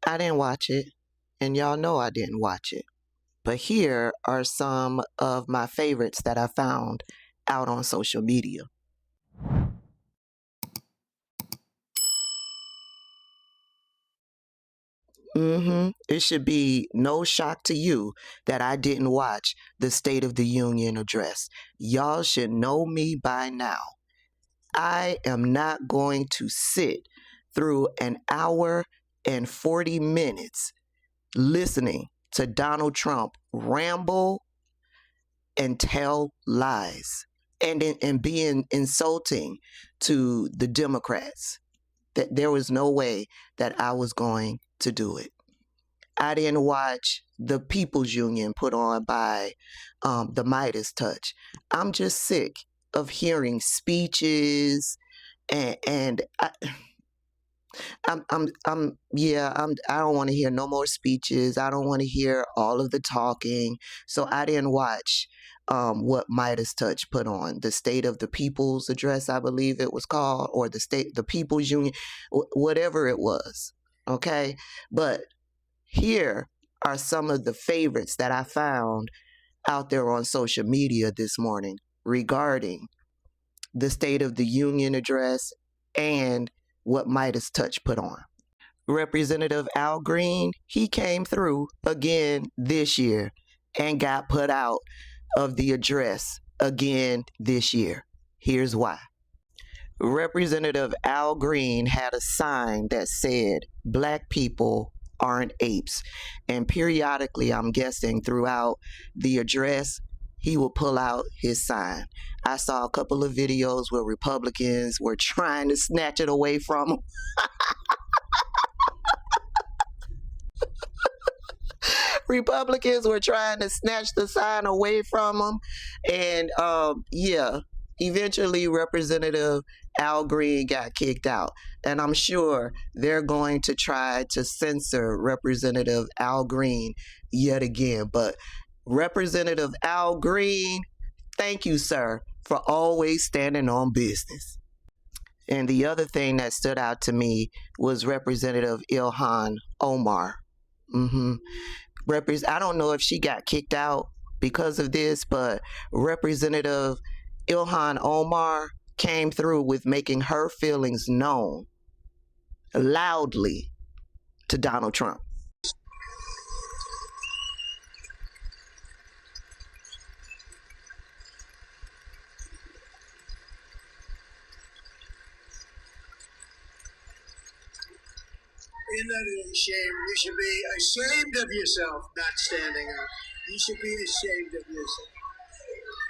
I didn't watch it, and y'all know I didn't watch it. But here are some of my favorites that I found out on social media. It should be no shock to you that I didn't watch the State of the Union address. Y'all should know me by now. I am not going to sit through an hour and 40 minutes listening to Donald Trump ramble and tell lies and being insulting to the Democrats. That there was no way that I was going to do it. I didn't watch the People's Union put on by the Midas Touch. I'm just sick of hearing speeches and I don't want to hear no more speeches. I don't want to hear all of the talking. So I didn't watch what Midas Touch put on, the State of the People's Address, I believe it was called, or the People's Union, whatever it was. Okay, but here are some of the favorites that I found out there on social media this morning regarding the State of the Union address and what Midas Touch put on. Representative Al Green, he came through again this year and got put out of the address again this year. Here's why. Representative Al Green had a sign that said, "Black people aren't apes." And periodically, I'm guessing throughout the address, he will pull out his sign. I saw a couple of videos where Republicans were trying to snatch it away from him. Republicans were trying to snatch the sign away from him. And eventually Representative Al Green got kicked out. And I'm sure they're going to try to censor Representative Al Green yet again. But Representative Al Green, thank you, sir, for always standing on business. And the other thing that stood out to me was Representative Ilhan Omar. I don't know if she got kicked out because of this, but Representative Ilhan Omar came through with making her feelings known loudly to Donald Trump. Isn't that a shame? You should be ashamed of yourself not standing up. You should be ashamed of yourself.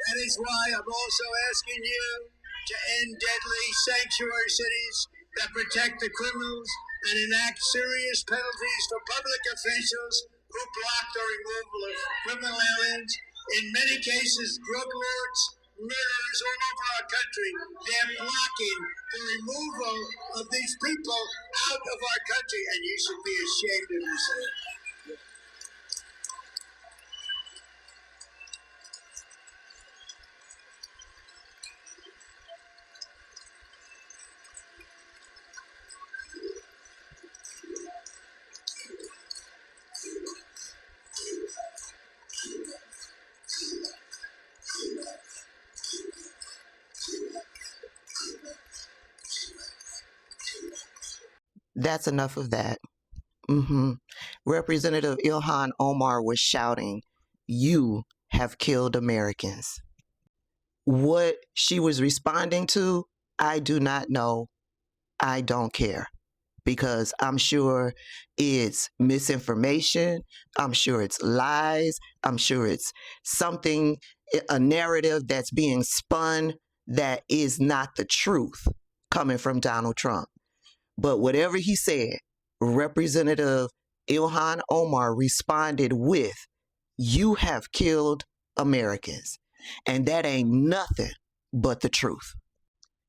That is why I'm also asking you to end deadly sanctuary cities that protect the criminals and enact serious penalties for public officials who block the removal of criminal aliens. In many cases, drug lords, murderers all over our country, they're blocking the removal of these people out of our country, and you should be ashamed of yourself. That's enough of that. Representative Ilhan Omar was shouting, "You have killed Americans." What she was responding to, I do not know. I don't care, because I'm sure it's misinformation. I'm sure it's lies. I'm sure it's something, a narrative that's being spun that is not the truth coming from Donald Trump. But whatever he said, Representative Ilhan Omar responded with, "You have killed Americans." And that ain't nothing but the truth.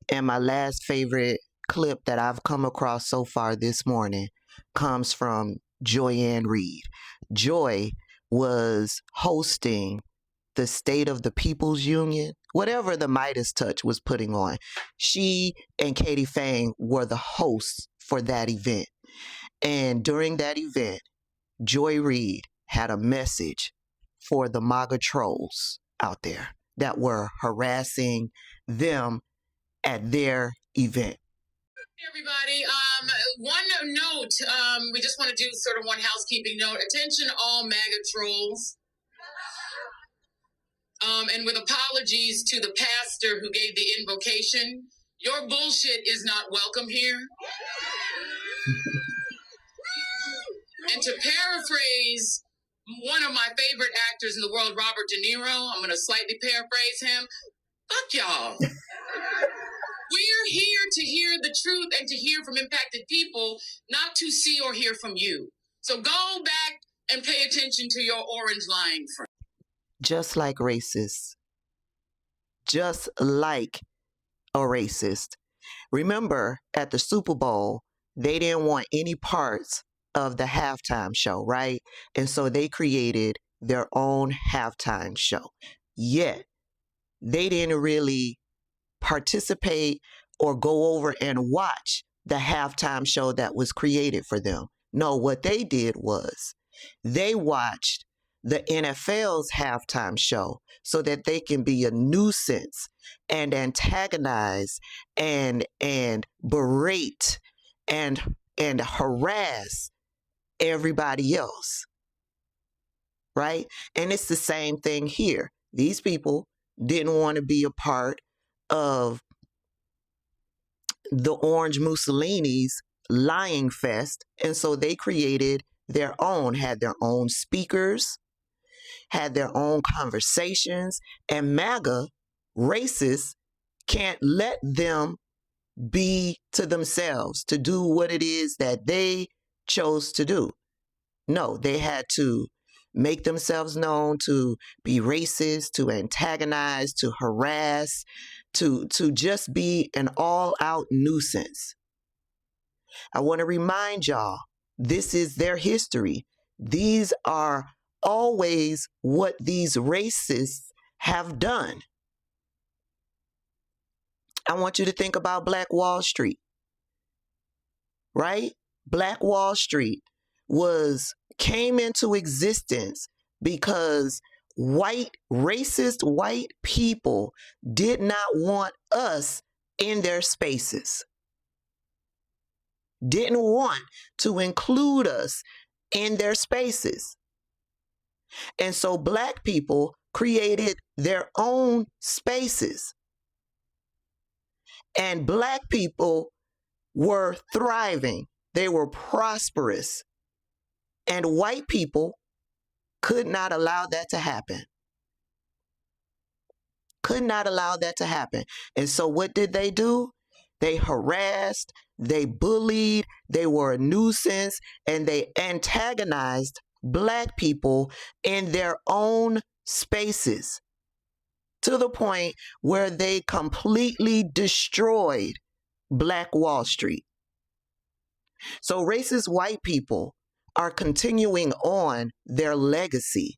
And my last favorite clip that I've come across so far this morning comes from Joy-Ann Reid. Joy was hosting the State of the People's Union, whatever the Midas Touch was putting on. She and Katie Fang were the hosts for that event. And during that event, Joy Reid had a message for the MAGA trolls out there that were harassing them at their event. Hey everybody, one note, we just want to do sort of one housekeeping note. Attention all MAGA trolls. And with apologies to the pastor who gave the invocation, your bullshit is not welcome here. And to paraphrase one of my favorite actors in the world, Robert De Niro, I'm going to slightly paraphrase him. Fuck y'all. We're here to hear the truth and to hear from impacted people, not to see or hear from you. So go back and pay attention to your orange lying friend. Just like racists. Just like a racist. Remember, at the Super Bowl, they didn't want any parts of the halftime show, right? And so they created their own halftime show. Yet, they didn't really participate or go over and watch the halftime show that was created for them. No, what they did was they watched the NFL's halftime show so that they can be a nuisance and antagonize and berate and harass everybody else. Right? And it's the same thing here. These people didn't want to be a part of the Orange Mussolini's lying fest, and so they created their own, had their own speakers, had their own conversations, and MAGA racists can't let them be to themselves to do what it is that they chose to do. No, they had to make themselves known, to be racist, to antagonize, to harass, to just be an all-out nuisance. I want to remind y'all, this is their history. These are always what these racists have done. I want you to think about Black Wall Street, right? Black Wall Street came into existence because racist white people did not want us in their spaces, didn't want to include us in their spaces. And so Black people created their own spaces. And Black people were thriving. They were prosperous. And white people could not allow that to happen. Could not allow that to happen. And so what did they do? They harassed, they bullied, they were a nuisance, and they antagonized Black people in their own spaces to the point where they completely destroyed Black Wall Street. So racist white people are continuing on their legacy,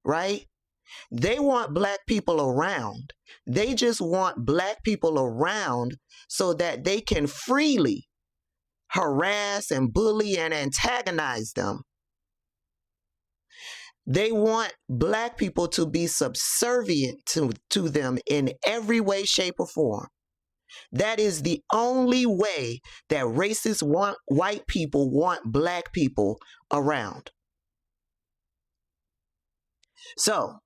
right? They want Black people around. They just want Black people around so that they can freely harass and bully and antagonize them. They want Black people to be subservient to them in every way, shape, or form. That is the only way that racist white people want Black people around. So,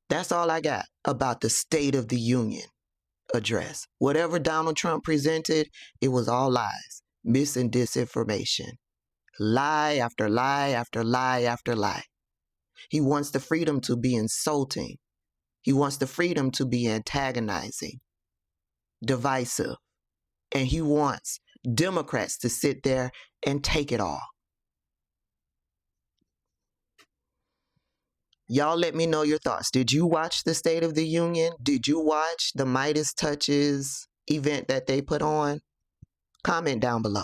that's all I got about the State of the Union address. Whatever Donald Trump presented, it was all lies, mis and disinformation. Lie after lie after lie after lie. He wants the freedom to be insulting. He wants the freedom to be antagonizing, divisive. And he wants Democrats to sit there and take it all. Y'all let me know your thoughts. Did you watch the State of the Union? Did you watch the Midas Touches event that they put on? Comment down below.